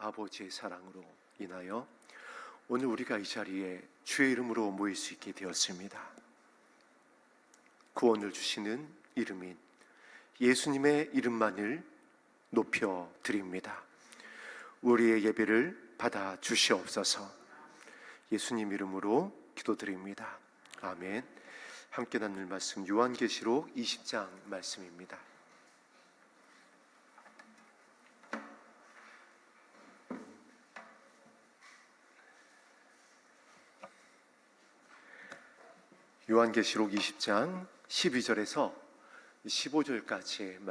아버지의 사랑으로 인하여 오늘 우리가 이 자리에 주의 이름으로 모일 수 있게 되었습니다. 구원을 주시는 이름인 예수님의 이름만을 높여 드립니다. 우리의 예배를 받아 주시옵소서. 예수님 이름으로 기도드립니다. 아멘. 함께 나눌 말씀 요한계시록 20장 말씀입니다. 요한계시록 20장 12절에서 15절까지의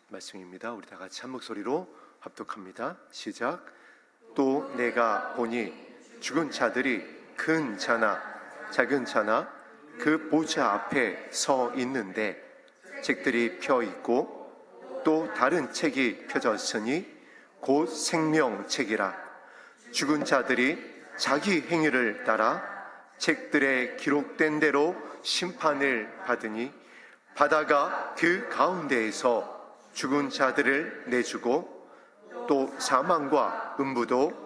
말씀입니다. 우리 다 같이 한 목소리로 합독합니다. 시작. 또 내가 보니 죽은 자들이 큰 자나 작은 자나 그 보좌 앞에 서 있는데 책들이 펴 있고 또 다른 책이 펴졌으니 곧 생명책이라. 죽은 자들이 자기 행위를 따라 책들에 기록된 대로 심판을 받으니 바다가 그 가운데에서 죽은 자들을 내주고 또 사망과 음부도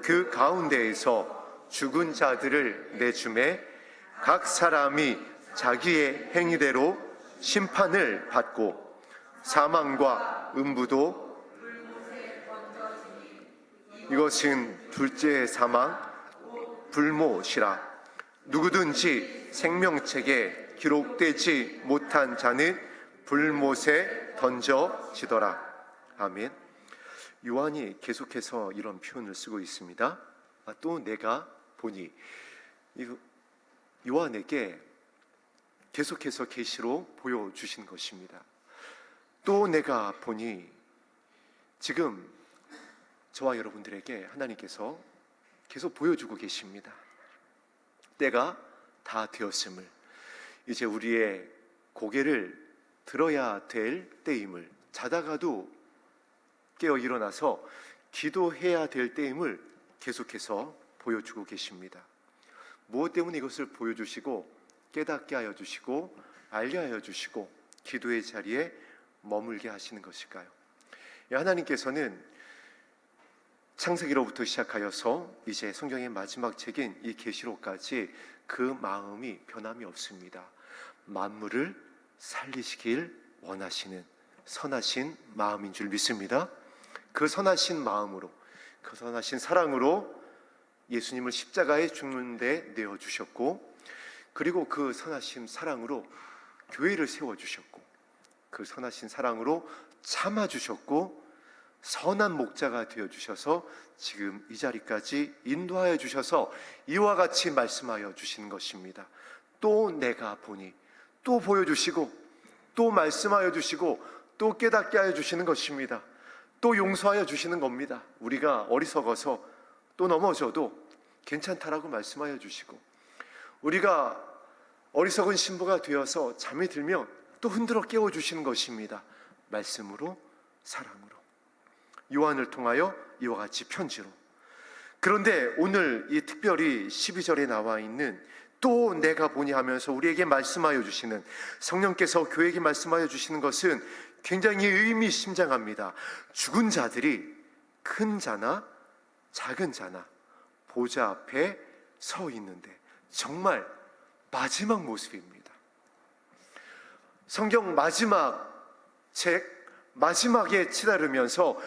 그 가운데에서 죽은 자들을 내주매 각 사람이 자기의 행위대로 심판을 받고 사망과 음부도 이것은 둘째 사망 불못이라. 누구든지 생명책에 기록되지 못한 자는 불못에 던져지더라. 아멘. 요한이 계속해서 이런 표현을 쓰고 있습니다. 또 내가 보니, 요한에게 계속해서 계시로 보여주신 것입니다. 또 내가 보니, 지금 저와 여러분들에게 하나님께서 계속 보여주고 계십니다. 때가 다 되었음을, 이제 우리의 고개를 들어야 될 때임을, 자다가도 깨어 일어나서 기도해야 될 때임을 계속해서 보여주고 계십니다. 무엇 때문에 이것을 보여주시고 깨닫게 하여 주시고 알게 하여 주시고 기도의 자리에 머물게 하시는 것일까요? 하나님께서는 창세기로부터 시작하여서 이제 성경의 마지막 책인 이 계시록까지 그 마음이 변함이 없습니다. 만물을 살리시길 원하시는 선하신 마음인 줄 믿습니다. 그 선하신 마음으로, 그 선하신 사랑으로 예수님을 십자가에 죽는 데 내어주셨고, 그리고 그 선하신 사랑으로 교회를 세워주셨고, 그 선하신 사랑으로 참아주셨고, 선한 목자가 되어주셔서 지금 이 자리까지 인도하여 주셔서 이와 같이 말씀하여 주시는 것입니다. 또 내가 보니, 또 보여주시고 또 말씀하여 주시고 또 깨닫게 하여 주시는 것입니다. 또 용서하여 주시는 겁니다. 우리가 어리석어서 또 넘어져도 괜찮다라고 말씀하여 주시고, 우리가 어리석은 신부가 되어서 잠이 들면 또 흔들어 깨워주시는 것입니다. 말씀으로, 사랑으로, 요한을 통하여 이와 같이 편지로. 그런데 오늘 이 특별히 12절에 나와 있는 또 내가 보니 하면서 우리에게 말씀하여 주시는, 성령께서 교회에게 말씀하여 주시는 것은 굉장히 의미심장합니다. 죽은 자들이 큰 자나 작은 자나 보좌 앞에 서 있는데, 정말 마지막 모습입니다. 성경 마지막 책 마지막에 치달으면서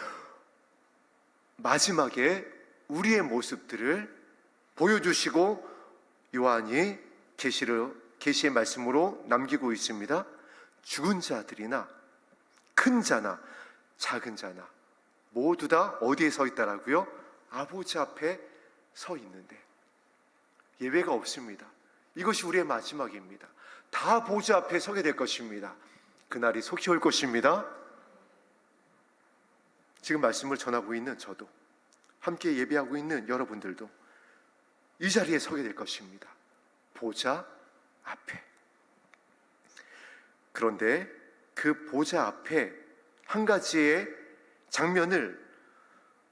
마지막에 우리의 모습들을 보여주시고 요한이 계시의 말씀으로 남기고 있습니다. 죽은 자들이나 큰 자나 작은 자나 모두 다 어디에 서 있다라고요? 아버지 앞에 서 있는데 예외가 없습니다. 이것이 우리의 마지막입니다. 다 보좌 앞에 서게 될 것입니다. 그날이 속히 올 것입니다. 지금 말씀을 전하고 있는 저도, 함께 예배하고 있는 여러분들도 이 자리에 서게 될 것입니다. 보좌 앞에. 그런데 그 보좌 앞에 한 가지의 장면을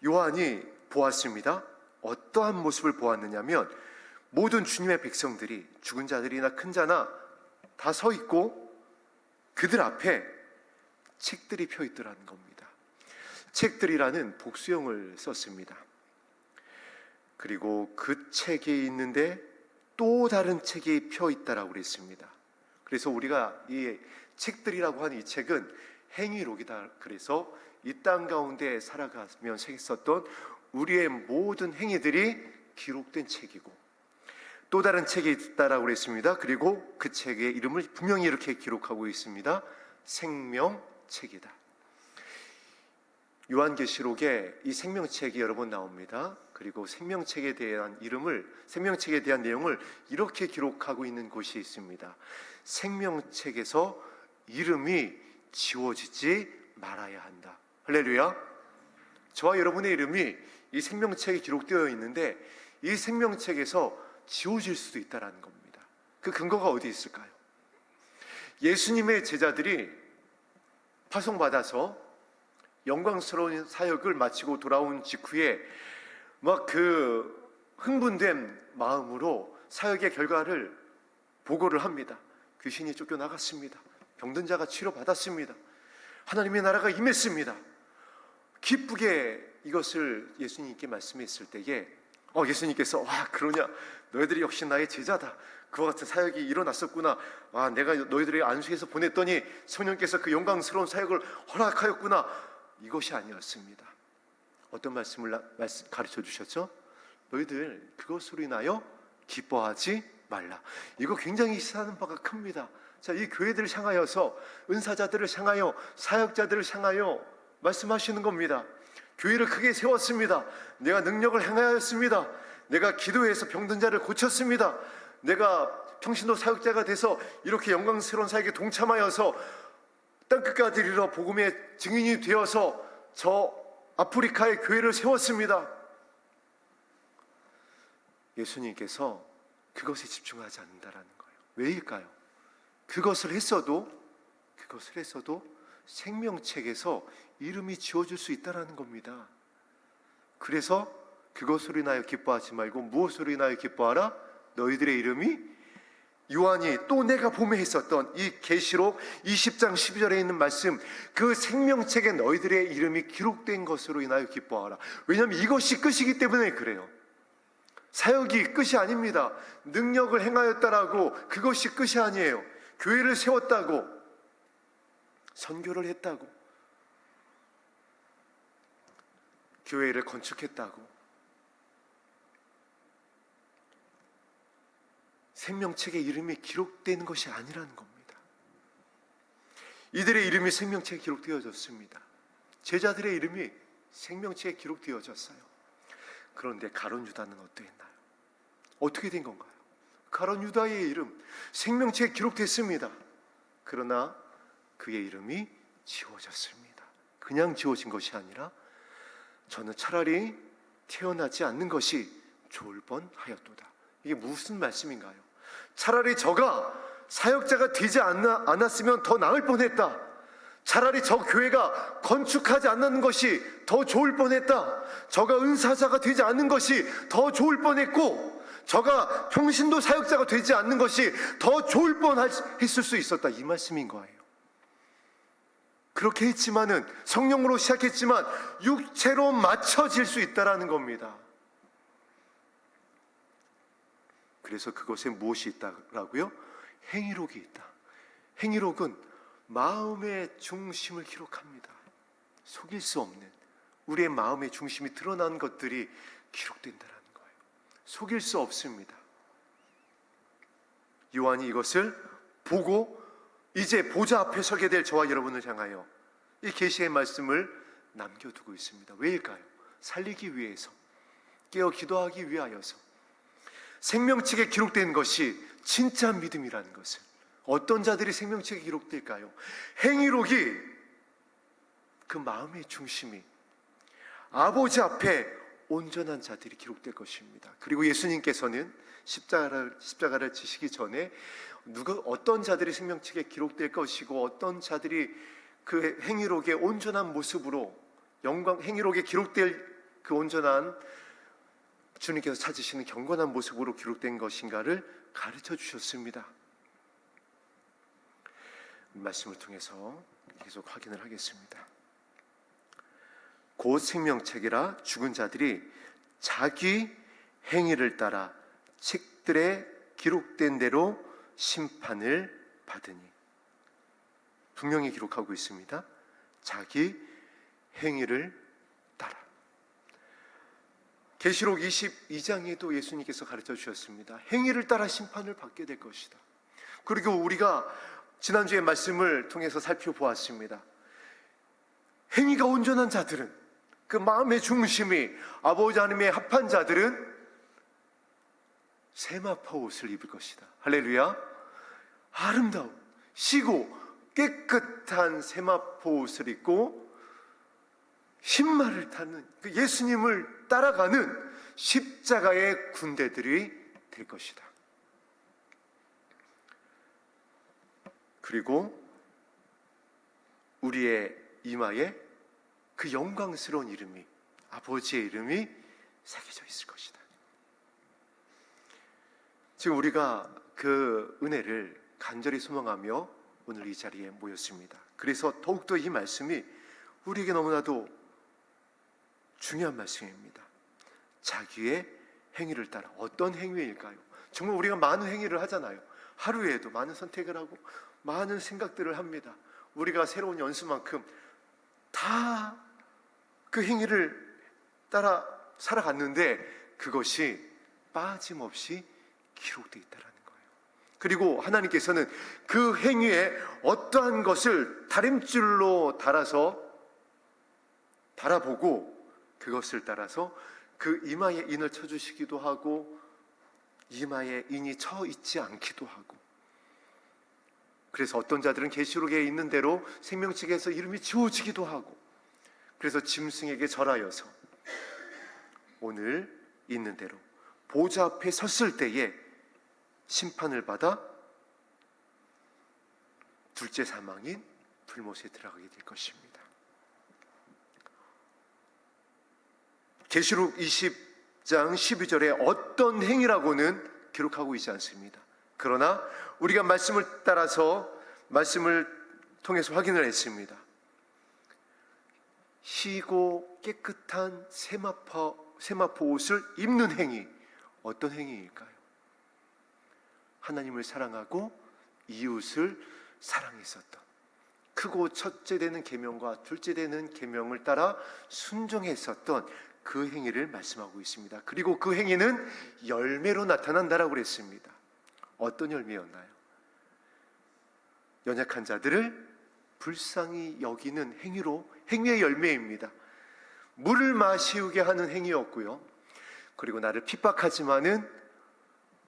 요한이 보았습니다. 어떠한 모습을 보았느냐면, 모든 주님의 백성들이, 죽은 자들이나 큰 자나 다 서 있고 그들 앞에 책들이 펴 있더라는 겁니다. 책들이라는 복수형을 썼습니다. 그리고 그 책에 있는데 또 다른 책이 펴 있다라고 그랬습니다. 그래서 우리가 이 책들이라고 하는 이 책은 행위록이다. 그래서 이 땅 가운데 살아가며 썼던 우리의 모든 행위들이 기록된 책이고, 또 다른 책이 있다라고 그랬습니다. 그리고 그 책의 이름을 분명히 이렇게 기록하고 있습니다. 생명책이다. 요한계시록에 이 생명책이 여러 번 나옵니다. 그리고 생명책에 대한 내용을 이렇게 기록하고 있는 곳이 있습니다. 생명책에서 이름이 지워지지 말아야 한다. 할렐루야. 저와 여러분의 이름이 이 생명책에 기록되어 있는데 이 생명책에서 지워질 수도 있다는 겁니다. 그 근거가 어디 있을까요? 예수님의 제자들이 파송받아서 영광스러운 사역을 마치고 돌아온 직후에 막 그 흥분된 마음으로 사역의 결과를 보고를 합니다. 귀신이 쫓겨나갔습니다. 병든 자가 치료받았습니다. 하나님의 나라가 임했습니다. 기쁘게 이것을 예수님께 말씀했을 때에 예수님께서 와, 그러냐, 너희들이 역시 나의 제자다. 그와 같은 사역이 일어났었구나. 와, 내가 너희들의 안수해서 보냈더니 성령께서 그 영광스러운 사역을 허락하였구나. 이것이 아니었습니다. 어떤 말씀을 가르쳐 주셨죠? 너희들 그것으로 인하여 기뻐하지 말라. 이거 굉장히 시사하는 바가 큽니다. 자, 이 교회들을 향하여서, 은사자들을 향하여, 사역자들을 향하여 말씀하시는 겁니다. 교회를 크게 세웠습니다. 내가 능력을 행하였습니다. 내가 기도해서 병든 자를 고쳤습니다. 내가 평신도 사역자가 돼서 이렇게 영광스러운 사역에 동참하여서 땅끝까지 이르러 복음의 증인이 되어서 저 아프리카의 교회를 세웠습니다. 예수님께서 그것에 집중하지 않는다라는 거예요. 왜일까요? 그것을 했어도 생명책에서 이름이 지워질 수 있다는 겁니다. 그래서 그것으로 인하여 기뻐하지 말고 무엇으로 인하여 기뻐하라? 너희들의 이름이, 요한이 또 내가 봄에 했었던 이 계시록 20장 12절에 있는 말씀, 그 생명책에 너희들의 이름이 기록된 것으로 인하여 기뻐하라. 왜냐하면 이것이 끝이기 때문에 그래요. 사역이 끝이 아닙니다. 능력을 행하였다라고 그것이 끝이 아니에요. 교회를 세웠다고, 선교를 했다고, 교회를 건축했다고, 생명책에 이름이 기록되는 것이 아니라는 겁니다. 이들의 이름이 생명책에 기록되어졌습니다. 제자들의 이름이 생명책에 기록되어졌어요. 그런데 가룟 유다는 어떠했나요? 어떻게 된 건가요? 가룟 유다의 이름 생명책에 기록됐습니다. 그러나 그의 이름이 지워졌습니다. 그냥 지워진 것이 아니라 저는 차라리 태어나지 않는 것이 좋을 뻔하였도다. 이게 무슨 말씀인가요? 차라리 저가 사역자가 되지 않았으면 더 나을 뻔했다. 차라리 저 교회가 건축하지 않는 것이 더 좋을 뻔했다. 저가 은사자가 되지 않는 것이 더 좋을 뻔했고, 저가 평신도 사역자가 되지 않는 것이 더 좋을 뻔했을 수 있었다. 이 말씀인 거예요. 그렇게 했지만은, 성령으로 시작했지만 육체로 맞춰질 수 있다라는 겁니다. 그래서 그것에 무엇이 있다라고요? 행위록이 있다. 행위록은 마음의 중심을 기록합니다. 속일 수 없는 우리의 마음의 중심이 드러난 것들이 기록된다는 거예요. 속일 수 없습니다. 요한이 이것을 보고 이제 보좌 앞에 서게 될 저와 여러분을 향하여 이 계시의 말씀을 남겨두고 있습니다. 왜일까요? 살리기 위해서, 깨어 기도하기 위하여서. 생명책에 기록된 것이 진짜 믿음이라는 것을, 어떤 자들이 생명책에 기록될까요? 행위록이, 그 마음의 중심이 아버지 앞에 온전한 자들이 기록될 것입니다. 그리고 예수님께서는 십자가를 지시기 전에 어떤 자들이 생명책에 기록될 것이고 어떤 자들이 그 행위록의 온전한 모습으로 행위록에 기록될 그 온전한 주님께서 찾으시는 경건한 모습으로 기록된 것인가를 가르쳐 주셨습니다. 말씀을 통해서 계속 확인을 하겠습니다. 곧 생명책이라 죽은 자들이 자기 행위를 따라 책들에 기록된 대로 심판을 받으니. 분명히 기록하고 있습니다. 자기 행위를 따라. 계시록 22장에도 예수님께서 가르쳐 주셨습니다. 행위를 따라 심판을 받게 될 것이다. 그리고 우리가 지난주에 말씀을 통해서 살펴보았습니다. 행위가 온전한 자들은, 그 마음의 중심이 아버지 하나님의 합한 자들은 세마포 옷을 입을 것이다. 할렐루야. 아름다운 시고 깨끗한 세마포 옷을 입고 흰말을 타는, 그 예수님을 따라가는 십자가의 군대들이 될 것이다. 그리고 우리의 이마에 그 영광스러운 이름이, 아버지의 이름이 새겨져 있을 것이다. 지금 우리가 그 은혜를 간절히 소망하며 오늘 이 자리에 모였습니다. 그래서 더욱더 이 말씀이 우리에게 너무나도 중요한 말씀입니다. 자기의 행위를 따라. 어떤 행위일까요? 정말 우리가 많은 행위를 하잖아요. 하루에도 많은 선택을 하고 많은 생각들을 합니다. 우리가 새로운 연수만큼 다 그 행위를 따라 살아갔는데 그것이 빠짐없이 기록되어 있다는 거예요. 그리고 하나님께서는 그 행위에 어떠한 것을 다림줄로 달아서 달아보고 그것을 따라서 그 이마에 인을 쳐주시기도 하고 이마에 인이 쳐 있지 않기도 하고, 그래서 어떤 자들은 계시록에 있는 대로 생명책에서 이름이 지워지기도 하고, 그래서 짐승에게 절하여서 오늘 있는 대로 보좌 앞에 섰을 때에 심판을 받아 둘째 사망인 불못에 들어가게 될 것입니다. 계시록 20장 12절에 어떤 행위라고는 기록하고 있지 않습니다. 그러나 우리가 말씀을 따라서 말씀을 통해서 확인을 했습니다. 희고 깨끗한 세마포 옷을 입는 행위, 어떤 행위일까요? 하나님을 사랑하고 이웃을 사랑했었던, 크고 첫째 되는 계명과 둘째 되는 계명을 따라 순종했었던 그 행위를 말씀하고 있습니다. 그리고 그 행위는 열매로 나타난다라고 그랬습니다. 어떤 열매였나요? 연약한 자들을 불쌍히 여기는 행위의 열매입니다. 물을 마시우게 하는 행위였고요. 그리고 나를 핍박하지만은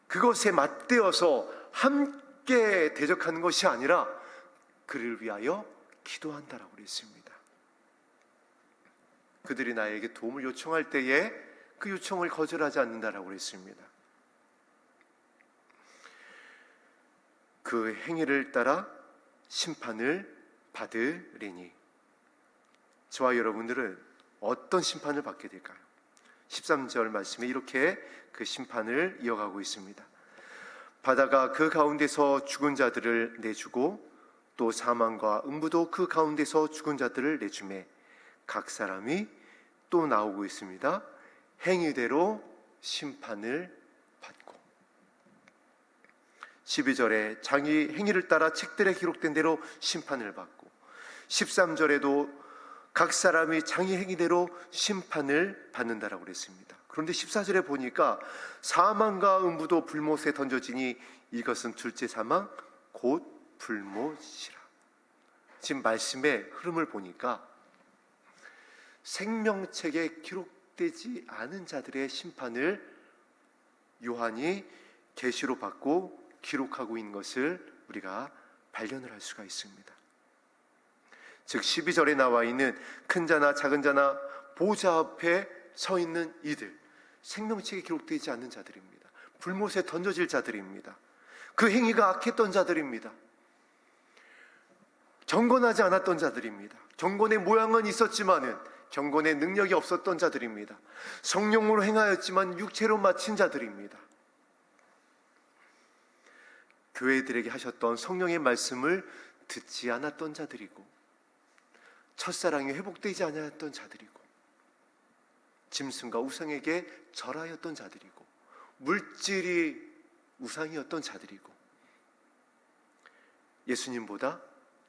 그것에 맞대어서 함께 대적하는 것이 아니라 그를 위하여 기도한다라고 그랬습니다. 그들이 나에게 도움을 요청할 때에 그 요청을 거절하지 않는다라고 그랬습니다. 그 행위를 따라 심판을 받으리니. 저와 여러분들은 어떤 심판을 받게 될까요? 13절 말씀에 이렇게 그 심판을 이어가고 있습니다. 바다가 그 가운데서 죽은 자들을 내주고 또 사망과 음부도 그 가운데서 죽은 자들을 내주매 각 사람이 또 나오고 있습니다. 행위대로 심판을 받고. 12절에 자기 행위를 따라 책들에 기록된 대로 심판을 받고, 13절에도 각 사람이 자기 행위대로 심판을 받는다라고 그랬습니다. 그런데 14절에 보니까 사망과 음부도 불못에 던져지니 이것은 둘째 사망 곧 불못이라. 지금 말씀의 흐름을 보니까 생명책에 기록되지 않은 자들의 심판을 요한이 계시로 받고 기록하고 있는 것을 우리가 발견을 할 수가 있습니다. 즉 12절에 나와 있는 큰 자나 작은 자나 보좌 앞에 서 있는 이들, 생명책에 기록되지 않는 자들입니다. 불못에 던져질 자들입니다. 그 행위가 악했던 자들입니다. 경건하지 않았던 자들입니다. 경건의 모양은 있었지만은 경건의 능력이 없었던 자들입니다. 성령으로 행하였지만 육체로 마친 자들입니다. 교회들에게 하셨던 성령의 말씀을 듣지 않았던 자들이고 첫사랑이 회복되지 않았던 자들이고 짐승과 우상에게 절하였던 자들이고, 물질이 우상이었던 자들이고, 예수님보다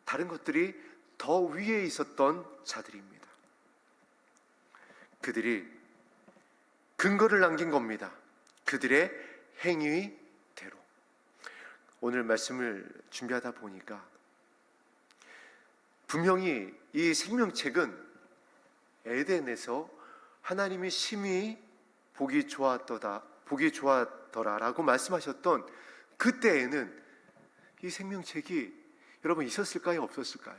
다른 것들이 더 위에 있었던 자들입니다. 그들이 근거를 남긴 겁니다. 그들의 행위대로. 오늘 말씀을 준비하다 보니까 분명히 이 생명책은 에덴에서 하나님이 심히 보기 좋았더라라고 말씀하셨던 그때에는 이 생명책이 여러분 있었을까요? 없었을까요?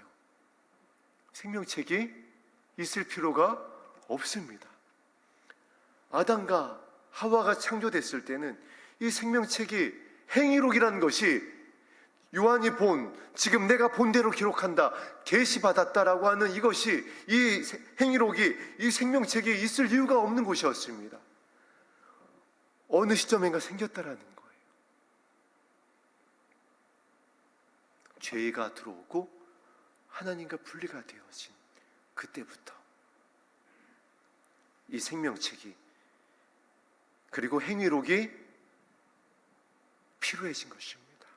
생명책이 있을 필요가 없습니다. 아담과 하와가 창조됐을 때는 이 생명책이 행위록이라는 것이 요한이 지금 내가 본 대로 기록한다, 계시받았다라고 하는 이것이, 이 행위록이, 이 생명책이 있을 이유가 없는 곳이었습니다. 어느 시점인가 생겼다라는 거예요. 죄가 들어오고 하나님과 분리가 되어진 그때부터 이 생명책이, 그리고 행위록이 필요해진 것입니다.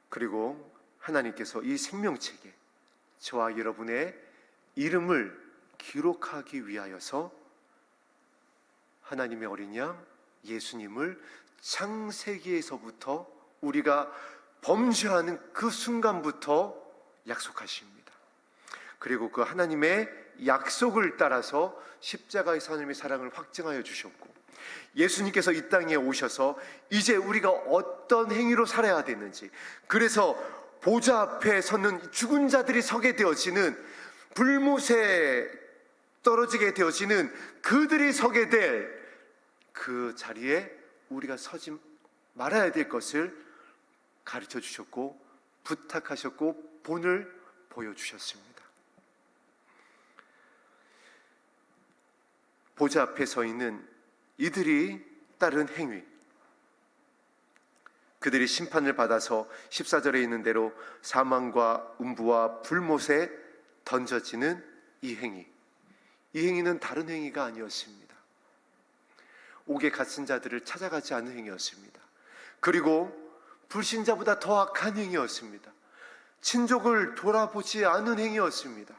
그리고 하나님께서 이 생명책에 저와 여러분의 이름을 기록하기 위하여서 하나님의 어린 양 예수님을 창세기에서부터 우리가 범죄하는 그 순간부터 약속하십니다. 그리고 그 하나님의 약속을 따라서 십자가에서 하나님의 사랑을 확증하여 주셨고, 예수님께서 이 땅에 오셔서 이제 우리가 어떤 행위로 살아야 되는지, 그래서 보좌 앞에 섰는 죽은 자들이 서게 되어지는, 불못에 떨어지게 되어지는 그들이 서게 될 그 자리에 우리가 서지 말아야 될 것을 가르쳐 주셨고 부탁하셨고 본을 보여주셨습니다. 보좌 앞에 서 있는 이들이 따른 행위, 그들이 심판을 받아서 14절에 있는 대로 사망과 음부와 불못에 던져지는 이 행위는 다른 행위가 아니었습니다. 옥에 갇힌 자들을 찾아가지 않은 행위였습니다. 그리고 불신자보다 더 악한 행위였습니다. 친족을 돌아보지 않은 행위였습니다.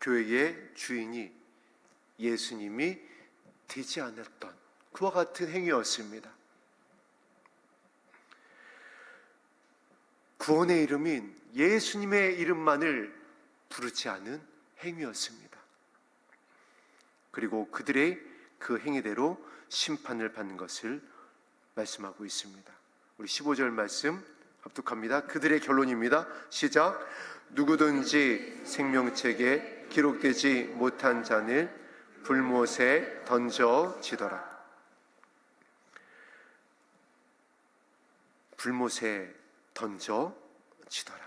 교회의 주인이 예수님이 되지 않았던 그와 같은 행위였습니다. 구원의 이름인 예수님의 이름만을 부르지 않은 행위였습니다. 그리고 그들의 그 행위대로 심판을 받는 것을 말씀하고 있습니다. 우리 15절 말씀 합독합니다. 그들의 결론입니다. 시작. 누구든지 생명책에 기록되지 못한 자는 불못에 던져지더라. 불못에 던져지더라.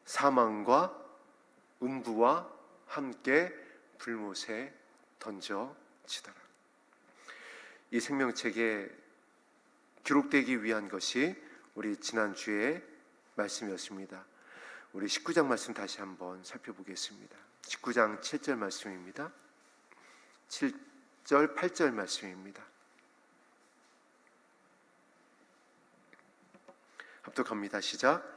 사망과 음부와 함께 불못에 던져지더라. 이 생명책에 기록되기 위한 것이 우리 지난주의 말씀이었습니다. 우리 19장 말씀 다시 한번 살펴보겠습니다. 19장 7절 말씀입니다. 7절 8절 말씀입니다. 합독합니다. 시작.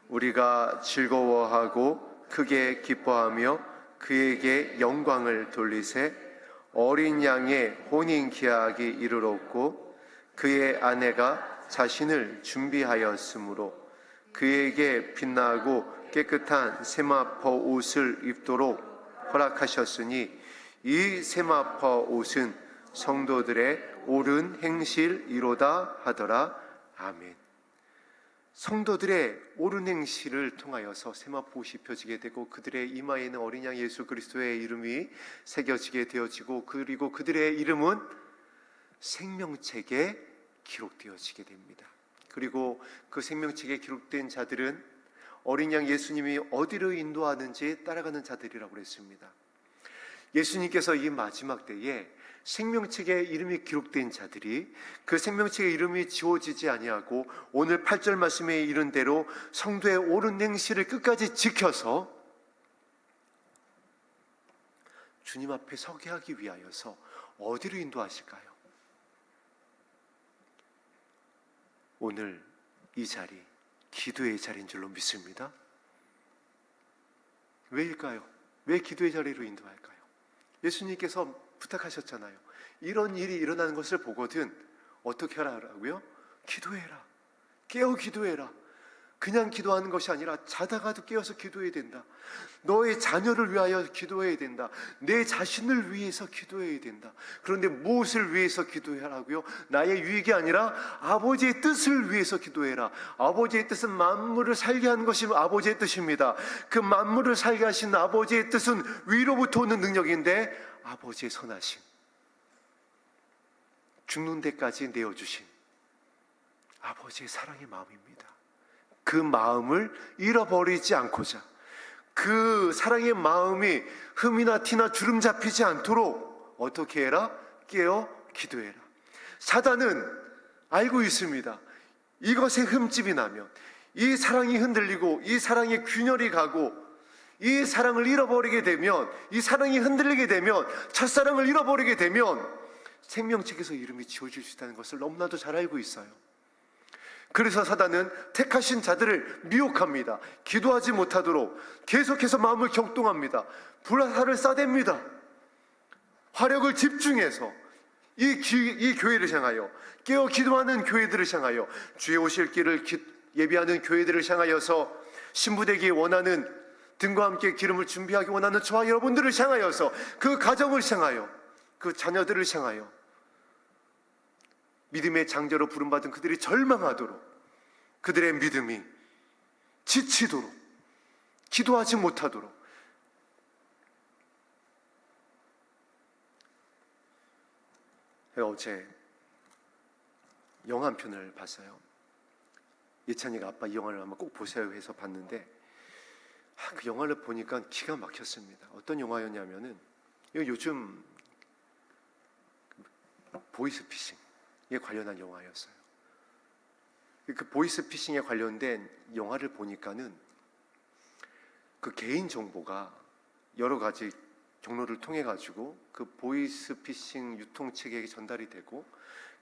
우리가 즐거워하고 크게 기뻐하며 그에게 영광을 돌리세 어린 양의 혼인 계약이 이르렀고 그의 아내가 자신을 준비하였으므로 그에게 빛나고 깨끗한 세마포 옷을 입도록 허락하셨으니 이 세마포 옷은 성도들의 옳은 행실이로다 하더라. 아멘. 성도들의 옳은 행실을 통하여서 세마포 옷이 입혀지게 되고 그들의 이마에는 어린 양 예수 그리스도의 이름이 새겨지게 되어지고, 그리고 그들의 이름은 생명책에 기록되어지게 됩니다. 그리고 그 생명책에 기록된 자들은 어린 양 예수님이 어디로 인도하는지 따라가는 자들이라고 했습니다. 예수님께서 이 마지막 때에 생명책에 이름이 기록된 자들이 그 생명책에 이름이 지워지지 아니하고 오늘 8절 말씀에 이른 대로 성도의 옳은 행실을 끝까지 지켜서 주님 앞에 서게 하기 위하여서 어디로 인도하실까요? 오늘 이 자리, 기도의 자리인 줄로 믿습니다. 왜일까요? 왜 기도의 자리로 인도할까요? 예수님께서 부탁하셨잖아요. 이런 일이 일어나는 것을 보거든 어떻게 하라고요? 기도해라. 깨어 기도해라. 그냥 기도하는 것이 아니라 자다가도 깨어서 기도해야 된다. 너의 자녀를 위하여 기도해야 된다. 내 자신을 위해서 기도해야 된다. 그런데 무엇을 위해서 기도하라고요? 나의 유익이 아니라 아버지의 뜻을 위해서 기도해라. 아버지의 뜻은 만물을 살게 하는 것이 아버지의 뜻입니다. 그 만물을 살게 하신 아버지의 뜻은 위로부터 오는 능력인데 아버지의 선하심, 죽는 데까지 내어주신 아버지의 사랑의 마음입니다. 그 마음을 잃어버리지 않고자, 그 사랑의 마음이 흠이나 티나 주름 잡히지 않도록 어떻게 해라? 깨어 기도해라. 사단은 알고 있습니다. 이것에 흠집이 나면, 이 사랑이 흔들리고 이 사랑의 균열이 가고 이 사랑을 잃어버리게 되면, 이 사랑이 흔들리게 되면, 첫사랑을 잃어버리게 되면 생명책에서 이름이 지워질 수 있다는 것을 너무나도 잘 알고 있어요. 그래서 사단은 택하신 자들을 미혹합니다. 기도하지 못하도록 계속해서 마음을 격동합니다. 불화살을 쏴댑니다. 화력을 집중해서 이 교회를 향하여, 깨어 기도하는 교회들을 향하여, 주의 오실 길을 예비하는 교회들을 향하여서, 신부되기 원하는, 등과 함께 기름을 준비하기 원하는 저와 여러분들을 향하여서, 그 가정을 향하여, 그 자녀들을 향하여 믿음의 장자로 부름받은 그들이 절망하도록, 그들의 믿음이 지치도록, 기도하지 못하도록. 어제 영화 한 편을 봤어요. 예찬이가 아빠 이 영화를 한번 꼭 보세요 해서 봤는데, 그 영화를 보니까 기가 막혔습니다. 어떤 영화였냐면은, 요즘 보이스피싱에 관련한 영화였어요. 그 보이스피싱에 관련된 영화를 보니까는 그 개인 정보가 여러 가지 경로를 통해 가지고 그 보이스피싱 유통체계에 전달이 되고,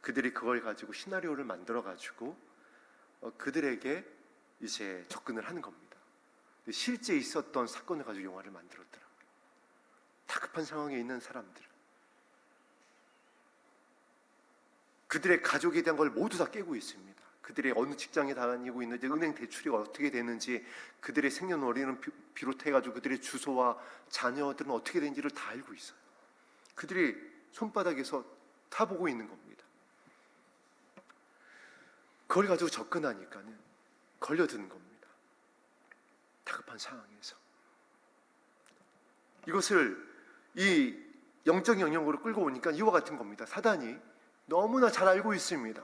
그들이 그걸 가지고 시나리오를 만들어 가지고 그들에게 이제 접근을 하는 겁니다. 실제 있었던 사건을 가지고 영화를 만들었더라고요. 다급한 상황에 있는 사람들, 그들의 가족에 대한 걸 모두 다 깨고 있습니다. 그들의 어느 직장에 다니고 있는지, 은행 대출이 어떻게 되는지, 그들의 생년월일을 비롯해가지고 그들의 주소와 자녀들은 어떻게 되는지를 다 알고 있어요. 그들이 손바닥에서 다 보고 있는 겁니다. 그걸 가지고 접근하니까는 걸려드는 겁니다. 다급한 상황에서. 이것을 이 영적 영역으로 끌고 오니까 이와 같은 겁니다. 사단이 너무나 잘 알고 있습니다.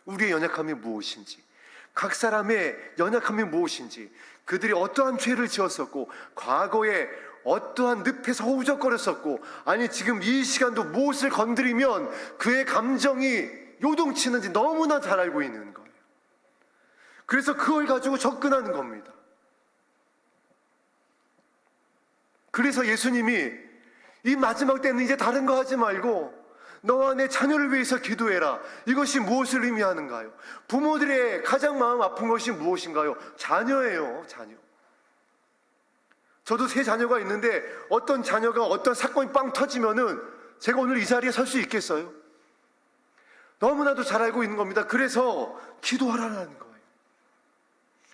우리의 연약함이 무엇인지, 각 사람의 연약함이 무엇인지, 그들이 어떠한 죄를 지었었고, 과거에 어떠한 늪에서 허우적거렸었고, 아니 지금 이 시간도 무엇을 건드리면 그의 감정이 요동치는지 너무나 잘 알고 있는 거예요. 그래서 그걸 가지고 접근하는 겁니다. 그래서 예수님이 이 마지막 때는 이제 다른 거 하지 말고 너와 내 자녀를 위해서 기도해라. 이것이 무엇을 의미하는가요? 부모들의 가장 마음 아픈 것이 무엇인가요? 자녀예요. 자녀. 저도 3 자녀가 있는데 어떤 자녀가 어떤 사건이 빵 터지면은 제가 오늘 이 자리에 설 수 있겠어요? 너무나도 잘 알고 있는 겁니다. 그래서 기도하라는 거예요.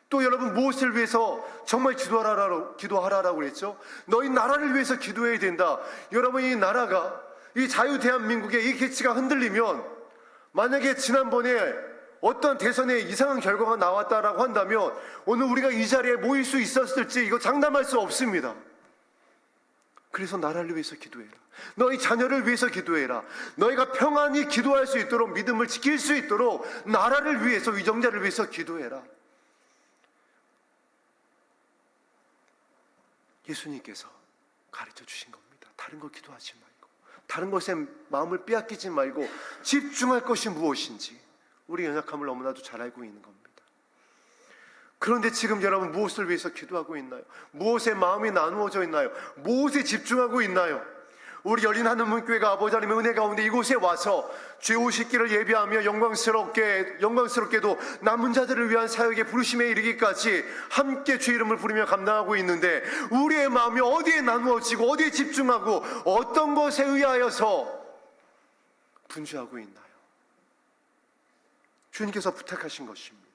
또 여러분, 무엇을 위해서 정말 기도하라라고 그랬죠? 너희 나라를 위해서 기도해야 된다. 여러분, 이 나라가, 이 자유 대한민국의 이 기치가 흔들리면, 만약에 지난번에 어떤 대선에 이상한 결과가 나왔다라고 한다면 오늘 우리가 이 자리에 모일 수 있었을지 이거 장담할 수 없습니다. 그래서 나라를 위해서 기도해라. 너희 자녀를 위해서 기도해라. 너희가 평안히 기도할 수 있도록, 믿음을 지킬 수 있도록 나라를 위해서, 위정자를 위해서 기도해라. 예수님께서 가르쳐 주신 겁니다. 다른 거 기도하지 말고 다른 것에 마음을 빼앗기지 말고 집중할 것이 무엇인지 우리 연약함을 너무나도 잘 알고 있는 겁니다. 그런데 지금 여러분 무엇을 위해서 기도하고 있나요? 무엇에 마음이 나누어져 있나요? 무엇에 집중하고 있나요? 우리 열린 하늘문교회가 아버지 하나님의 은혜 가운데 이곳에 와서 죄 오실 길을 예비하며 영광스럽게도 남은 자들을 위한 사역의 부르심에 이르기까지 함께 주의 이름을 부르며 감당하고 있는데, 우리의 마음이 어디에 나누어지고 어디에 집중하고 어떤 것에 의하여서 분주하고 있나요? 주님께서 부탁하신 것입니다.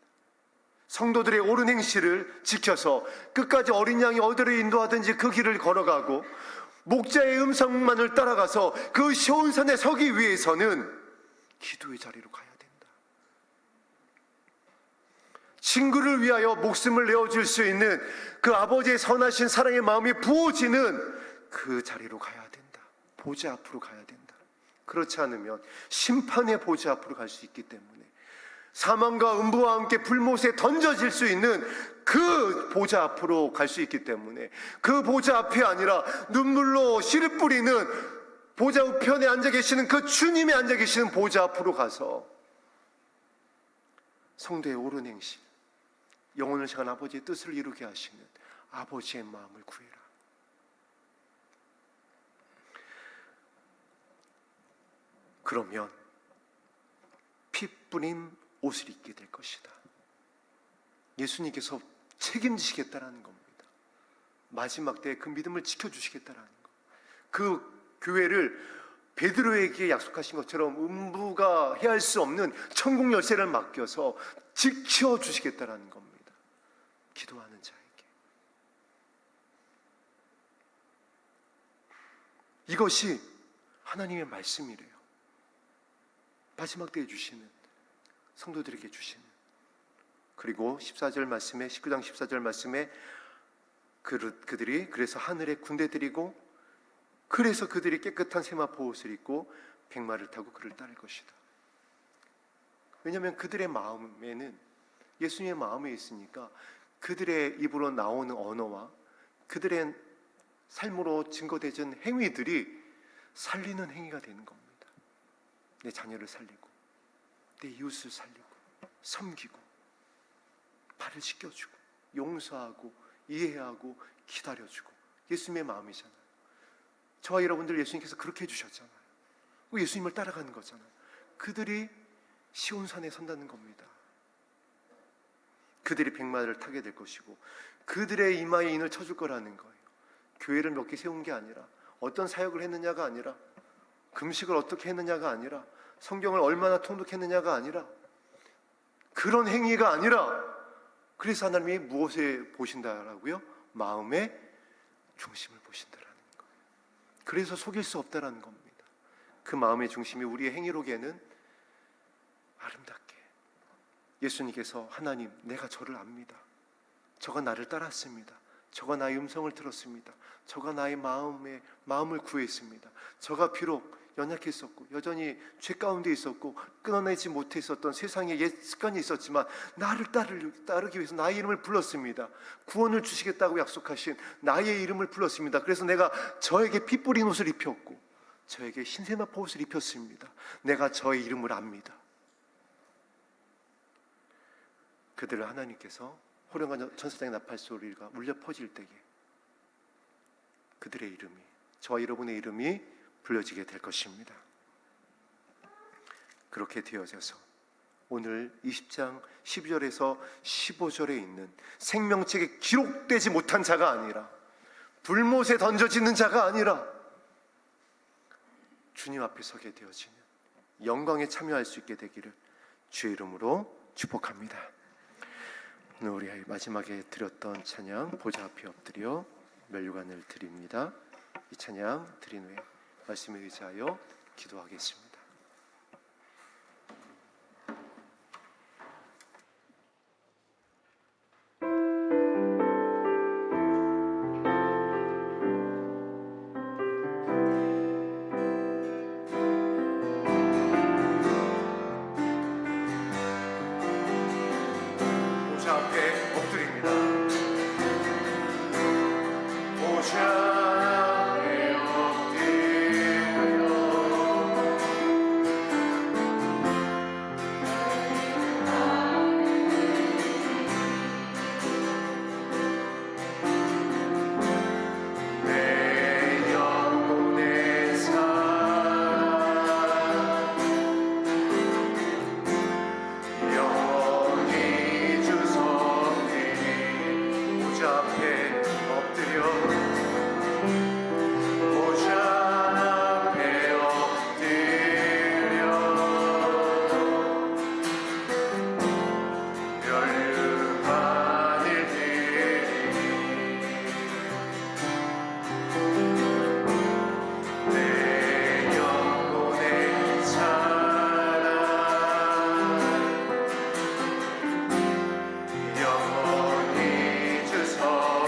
성도들의 옳은 행실을 지켜서 끝까지 어린 양이 어디로 인도하든지 그 길을 걸어가고, 목자의 음성만을 따라가서 그 시온산에 서기 위해서는 기도의 자리로 가야 된다. 친구를 위하여 목숨을 내어줄 수 있는 그 아버지의 선하신 사랑의 마음이 부어지는 그 자리로 가야 된다. 보좌 앞으로 가야 된다. 그렇지 않으면 심판의 보좌 앞으로 갈 수 있기 때문에, 사망과 음부와 함께 불못에 던져질 수 있는 그 보좌 앞으로 갈 수 있기 때문에, 그 보좌 앞이 아니라 눈물로 씨를 뿌리는 보좌 우편에 앉아 계시는 그 주님이 앉아 계시는 보좌 앞으로 가서 성도의 옳은 행실, 영혼을 향한 아버지의 뜻을 이루게 하시는 아버지의 마음을 구해라. 그러면 피 뿌린 옷을 입게 될 것이다. 예수님께서 책임지시겠다라는 겁니다. 마지막 때에 그 믿음을 지켜주시겠다라는 것. 그 교회를 베드로에게 약속하신 것처럼 음부가 해할 수 없는 천국 열쇠를 맡겨서 지켜주시겠다라는 겁니다. 기도하는 자에게. 이것이 하나님의 말씀이래요. 마지막 때에 주시는, 성도들에게 주시는. 그리고 14절 말씀에, 19장 14절 말씀에 그들이 그래서 하늘에 군대들이고, 그래서 그들이 깨끗한 세마포 옷을 입고 백마를 타고 그를 따를 것이다. 왜냐하면 그들의 마음에는 예수님의 마음에 있으니까 그들의 입으로 나오는 언어와 그들의 삶으로 증거되는 행위들이 살리는 행위가 되는 겁니다. 내 자녀를 살리고, 내 이웃을 살리고, 섬기고, 발을 씻겨주고, 용서하고, 이해하고, 기다려주고. 예수님의 마음이잖아요. 저와 여러분들 예수님께서 그렇게 해주셨잖아요. 예수님을 따라가는 거잖아요. 그들이 시온산에 선다는 겁니다. 그들이 백마를 타게 될 것이고, 그들의 이마에 인을 쳐줄 거라는 거예요. 교회를 몇 개 세운 게 아니라, 어떤 사역을 했느냐가 아니라, 금식을 어떻게 했느냐가 아니라, 성경을 얼마나 통독했느냐가 아니라, 그런 행위가 아니라, 그래서 하나님이 무엇에 보신다라고요? 마음의 중심을 보신다라는 거예요. 그래서 속일 수 없다라는 겁니다. 그 마음의 중심이 우리의 행위로게는 아름답게, 예수님께서 하나님, 내가 저를 압니다. 저가 나를 따랐습니다. 저가 나의 음성을 들었습니다. 저가 나의 마음을 구했습니다. 저가 비록 연약했었고 여전히 죄 가운데 있었고 끊어내지 못했었던 세상의 옛 습관이 있었지만 나를 따르기 위해서 나의 이름을 불렀습니다. 구원을 주시겠다고 약속하신 나의 이름을 불렀습니다. 그래서 내가 저에게 피 뿌린 옷을 입혔고 저에게 흰세마포 옷을 입혔습니다. 내가 저의 이름을 압니다. 그들을 하나님께서 호령과 천사장의 나팔 소리가 울려 퍼질 때에 그들의 이름이, 저와 여러분의 이름이 불려지게 될 것입니다. 그렇게 되어져서 오늘 20장 12절에서 15절에 있는 생명책에 기록되지 못한 자가 아니라, 불못에 던져지는 자가 아니라 주님 앞에 서게 되어지는 영광에 참여할 수 있게 되기를 주의 이름으로 축복합니다. 오늘 우리 마지막에 드렸던 찬양, 보좌 앞에 엎드려 멸류관을 드립니다. 이 찬양 드린 후에 말씀에 의지하여 기도하겠습니다. 보좌 앞에 엎드립니다. 보좌 앞에 엎드려 보좌 앞에 엎드려 보좌 앞에 엎드려 멸류관 일들이 내 영혼의 찬양 영원히 주소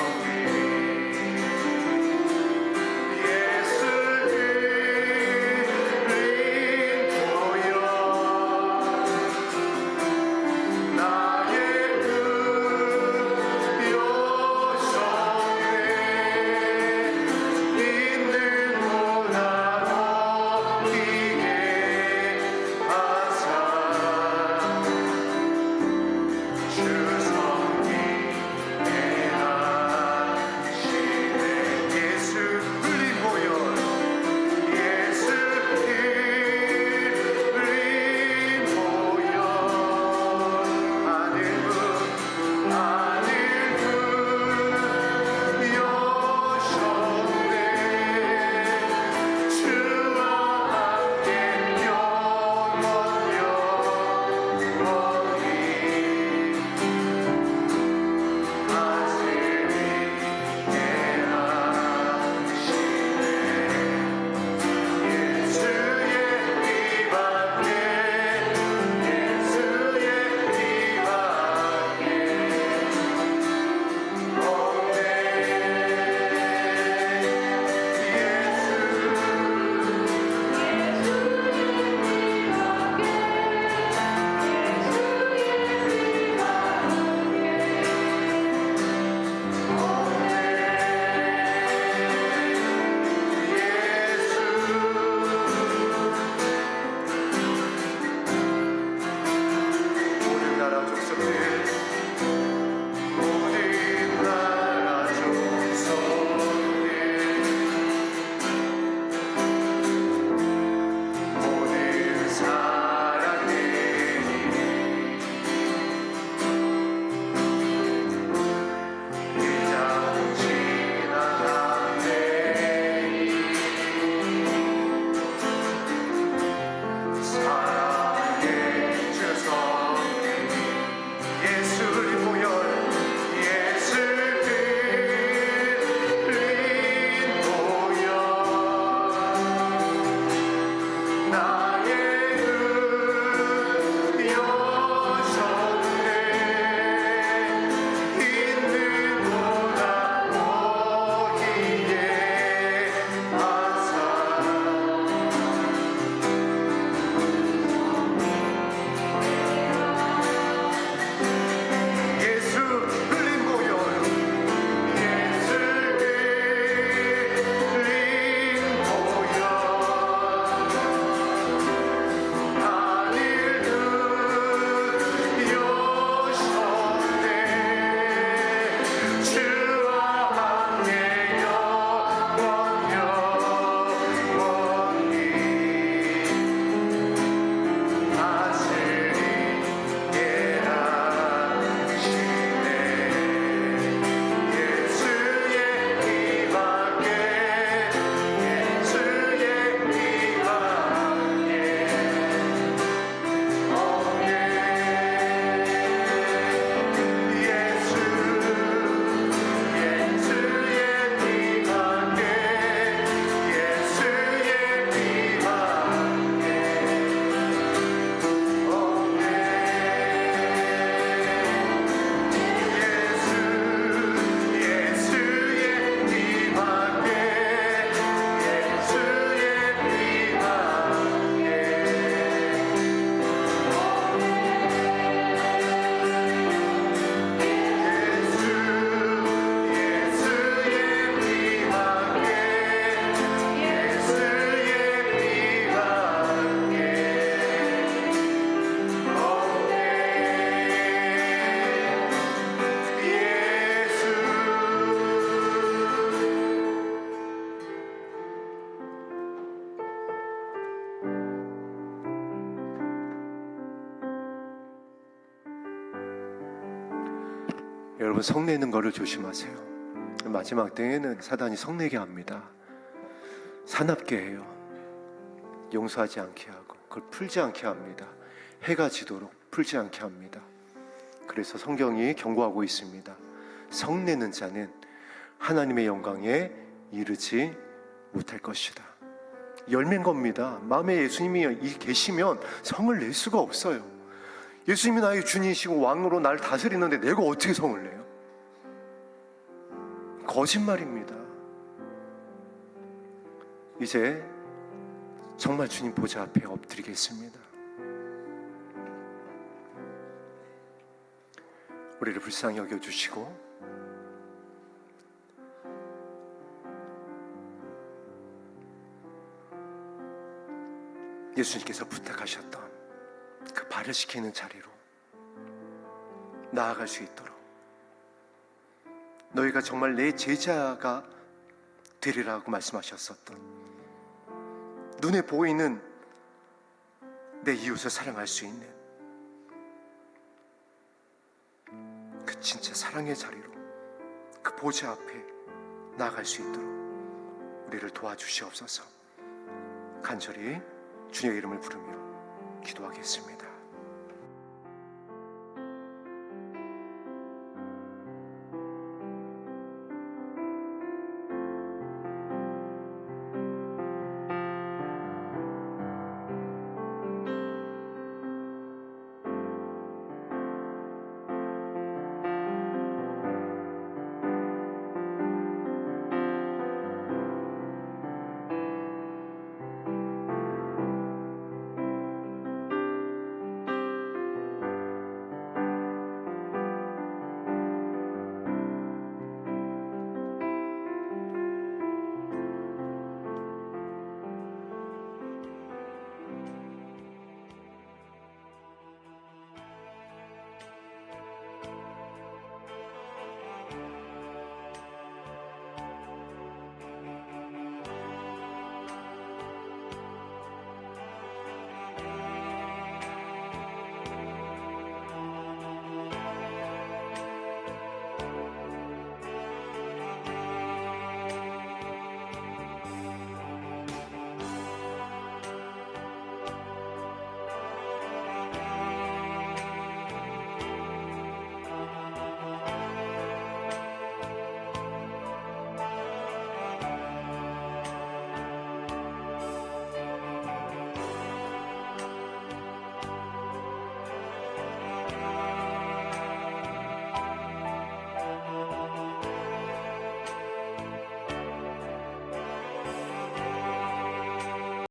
여러분, 성내는 거를 조심하세요. 마지막 때에는 사단이 성내게 합니다. 사납게 해요. 용서하지 않게 하고 그걸 풀지 않게 합니다. 해가 지도록 풀지 않게 합니다. 그래서 성경이 경고하고 있습니다. 성내는 자는 하나님의 영광에 이르지 못할 것이다. 열매인 겁니다. 마음에 예수님이 계시면 성을 낼 수가 없어요. 예수님이 나의 주님이시고 왕으로 나를 다스리는데 내가 어떻게 성을 내요? 거짓말입니다. 이제 정말 주님 보좌 앞에 엎드리겠습니다. 우리를 불쌍히 여겨주시고 예수님께서 부탁하셨던 그 발을 씻기는 자리로 나아갈 수 있도록, 너희가 정말 내 제자가 되리라고 말씀하셨었던, 눈에 보이는 내 이웃을 사랑할 수 있는 그 진짜 사랑의 자리로, 그 보좌 앞에 나아갈 수 있도록 우리를 도와주시옵소서. 간절히 주님의 이름을 부르며 기도하겠습니다.